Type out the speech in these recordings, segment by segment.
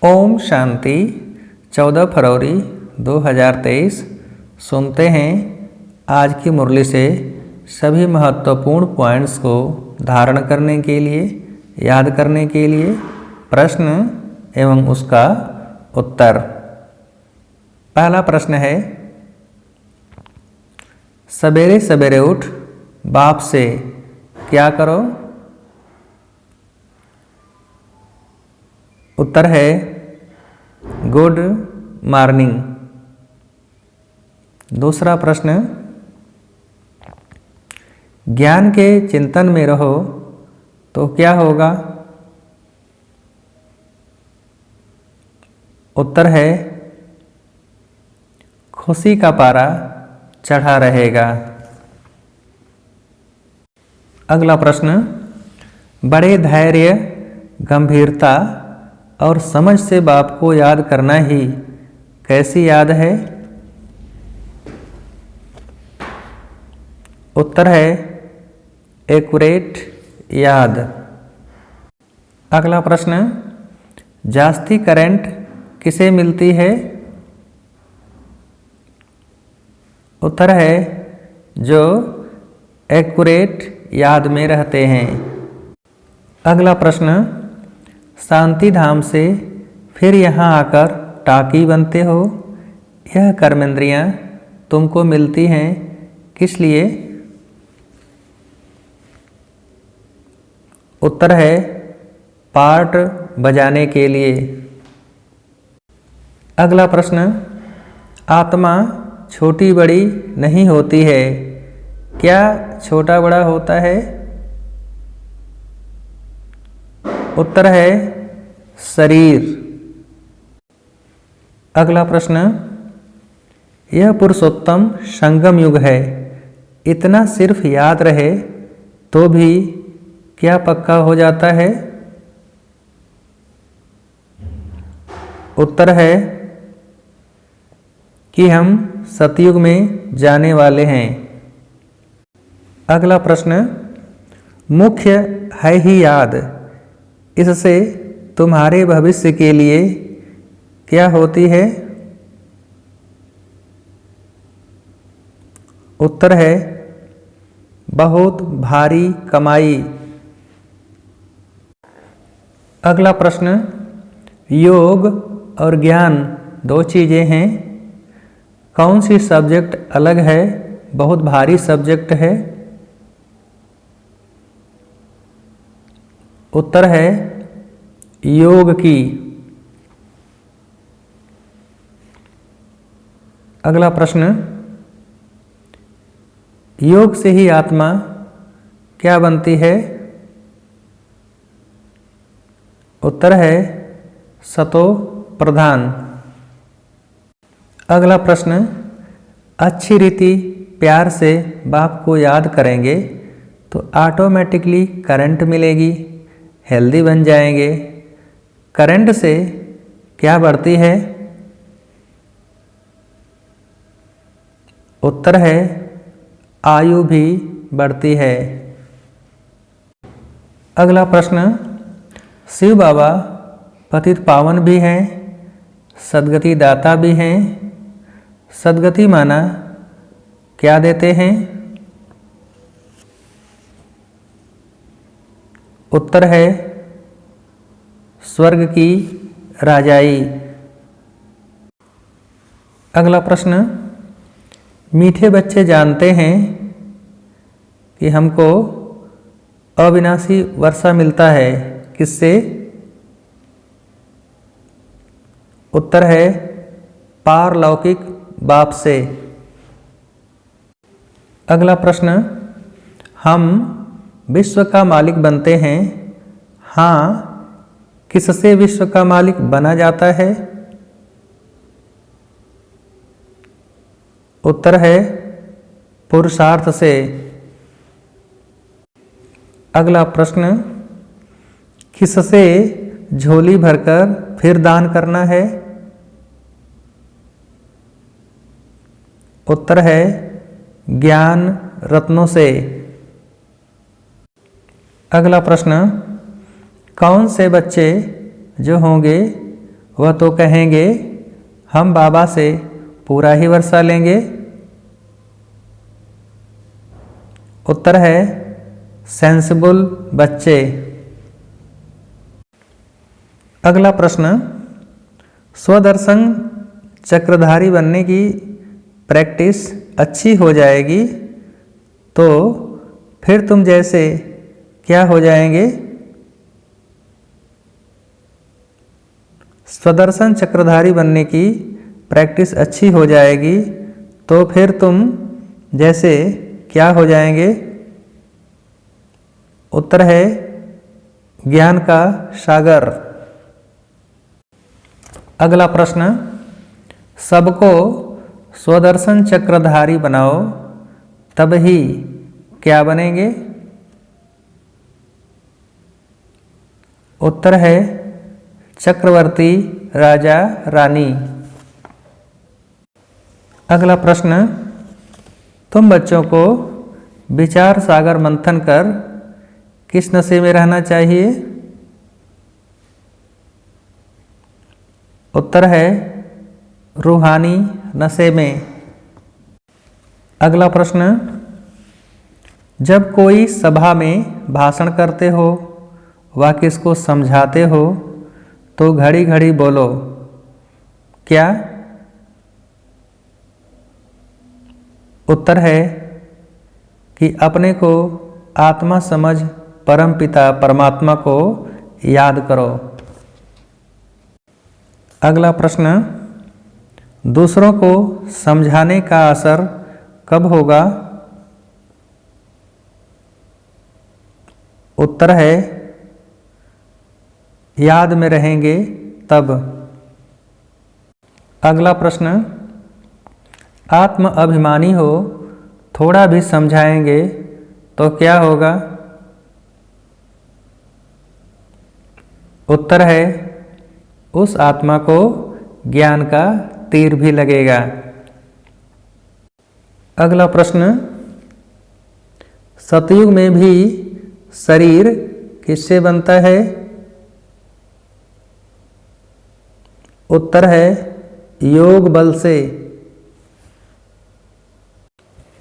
ओम शांति। 14 फरवरी 2023। सुनते हैं आज की मुरली से सभी महत्वपूर्ण पॉइंट्स को धारण करने के लिए, याद करने के लिए प्रश्न एवं उसका उत्तर। पहला प्रश्न है, सवेरे सवेरे उठ बाप से क्या करो? उत्तर है गुड मॉर्निंग। दूसरा प्रश्न, ज्ञान के चिंतन में रहो तो क्या होगा? उत्तर है खुशी का पारा चढ़ा रहेगा। अगला प्रश्न, बड़े धैर्य, गंभीरता और समझ से बाप को याद करना ही कैसी याद है? उत्तर है एक्यूरेट याद। अगला प्रश्न, जास्ती करंट किसे मिलती है? उत्तर है जो एक्यूरेट याद में रहते हैं। अगला प्रश्न, शांति धाम से फिर यहाँ आकर टाकी बनते हो, यह कर्मेंद्रियाँ तुमको मिलती हैं किस लिए? उत्तर है पार्ट बजाने के लिए। अगला प्रश्न, आत्मा छोटी बड़ी नहीं होती है, क्या छोटा बड़ा होता है? उत्तर है शरीर। अगला प्रश्न, यह पुरुषोत्तम संगम युग है, इतना सिर्फ याद रहे तो भी क्या पक्का हो जाता है? उत्तर है कि हम सतयुग में जाने वाले हैं। अगला प्रश्न, मुख्य है ही याद, इससे तुम्हारे भविष्य के लिए क्या होती है? उत्तर है बहुत भारी कमाई। अगला प्रश्न, योग और ज्ञान दो चीजें हैं, कौन सी सब्जेक्ट अलग है, बहुत भारी सब्जेक्ट है? उत्तर है योग की। अगला प्रश्न, योग से ही आत्मा क्या बनती है? उत्तर है सतो प्रधान। अगला प्रश्न, अच्छी रीति प्यार से बाप को याद करेंगे तो ऑटोमेटिकली करंट मिलेगी, हेल्दी बन जाएंगे। करंट से क्या बढ़ती है? उत्तर है आयु भी बढ़ती है। अगला प्रश्न, शिव बाबा पतित पावन भी हैं, सद्गति दाता भी हैं, सद्गति माना क्या देते हैं? उत्तर है स्वर्ग की राजाई। अगला प्रश्न, मीठे बच्चे जानते हैं कि हमको अविनाशी वर्षा मिलता है किससे? उत्तर है पारलौकिक बाप से। अगला प्रश्न, हम विश्व का मालिक बनते हैं, हाँ किससे विश्व का मालिक बना जाता है? उत्तर है पुरुषार्थ से। अगला प्रश्न, किससे झोली भरकर फिर दान करना है? उत्तर है ज्ञान रत्नों से। अगला प्रश्न, कौन से बच्चे जो होंगे वह तो कहेंगे हम बाबा से पूरा ही वर्षा लेंगे। उत्तर है सेंसिबल बच्चे। अगला प्रश्न, स्वदर्शन चक्रधारी बनने की प्रैक्टिस अच्छी हो जाएगी तो फिर तुम जैसे क्या हो जाएंगे? स्वदर्शन चक्रधारी बनने की प्रैक्टिस अच्छी हो जाएगी तो फिर तुम जैसे क्या हो जाएंगे? उत्तर है ज्ञान का सागर। अगला प्रश्न, सबको स्वदर्शन चक्रधारी बनाओ तब ही क्या बनेंगे? उत्तर है चक्रवर्ती राजा रानी। अगला प्रश्न, तुम बच्चों को विचार सागर मंथन कर किस नशे में रहना चाहिए? उत्तर है रूहानी नशे में। अगला प्रश्न, जब कोई सभा में भाषण करते हो व किसको समझाते हो तो घड़ी घड़ी बोलो क्या? उत्तर है कि अपने को आत्मा समझ परमपिता परमात्मा को याद करो। अगला प्रश्न, दूसरों को समझाने का असर कब होगा? उत्तर है याद में रहेंगे तब। अगला प्रश्न, आत्म अभिमानी हो थोड़ा भी समझाएंगे तो क्या होगा? उत्तर है उस आत्मा को ज्ञान का तीर भी लगेगा। अगला प्रश्न, सतयुग में भी शरीर किससे बनता है? उत्तर है योग बल से।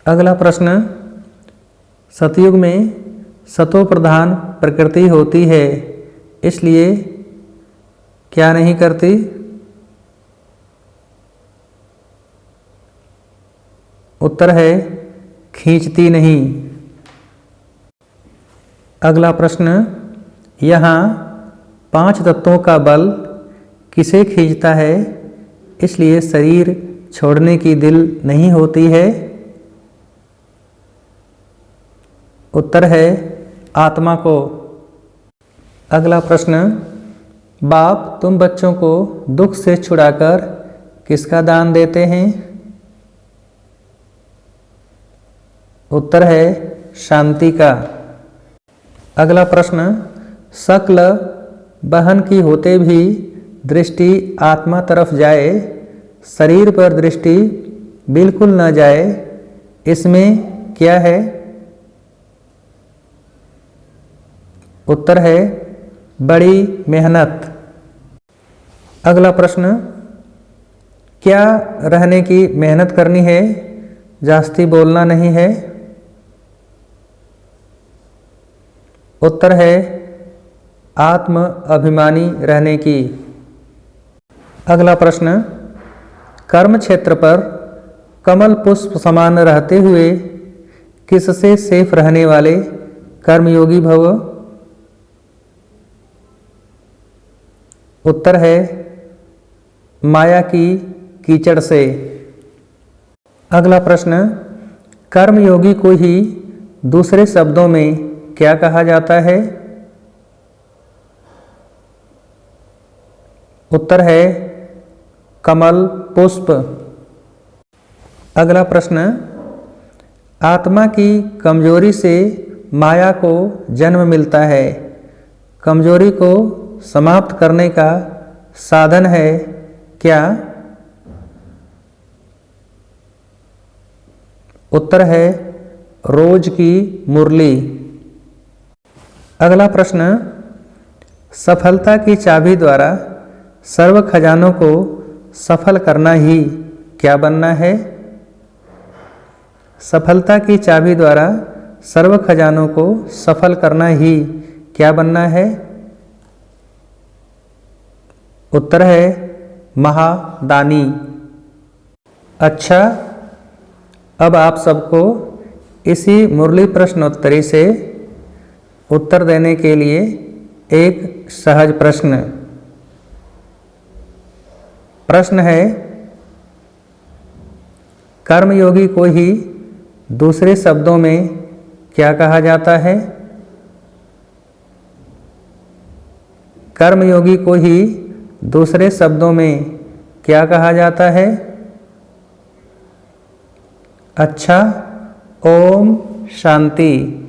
अगला प्रश्न, सतयुग में सतो प्रधान प्रकृति होती है इसलिए क्या नहीं करती? उत्तर है खींचती नहीं। अगला प्रश्न, यहाँ 5 तत्वों का बल किसे खींचता है इसलिए शरीर छोड़ने की दिल नहीं होती है? उत्तर है आत्मा को। अगला प्रश्न, बाप तुम बच्चों को दुख से छुड़ाकर किसका दान देते हैं? उत्तर है शांति का। अगला प्रश्न, शक्ल बहन की होते भी दृष्टि आत्मा तरफ जाए, शरीर पर दृष्टि बिल्कुल न जाए, इसमें क्या है? उत्तर है बड़ी मेहनत। अगला प्रश्न, क्या रहने की मेहनत करनी है, जास्ती बोलना नहीं है? उत्तर है आत्म अभिमानी रहने की। अगला प्रश्न, कर्म क्षेत्र पर कमल पुष्प समान रहते हुए किससे सेफ रहने वाले कर्मयोगी भव? उत्तर है माया की कीचड़ से। अगला प्रश्न, कर्मयोगी को ही दूसरे शब्दों में क्या कहा जाता है? उत्तर है कमल पुष्प। अगला प्रश्न, आत्मा की कमजोरी से माया को जन्म मिलता है, कमजोरी को समाप्त करने का साधन है क्या? उत्तर है रोज की मुरली। अगला प्रश्न, सफलता की चाबी द्वारा सर्व खजानों को सफल करना ही क्या बनना है? सफलता की चाबी द्वारा सर्व खजानों को सफल करना ही क्या बनना है? उत्तर है महादानी। अच्छा, अब आप सबको इसी मुरली प्रश्नोत्तरी से उत्तर देने के लिए एक सहज प्रश्न। प्रश्न है, कर्मयोगी को ही दूसरे शब्दों में क्या कहा जाता है? कर्मयोगी को ही दूसरे शब्दों में क्या कहा जाता है? अच्छा, ओम शांति।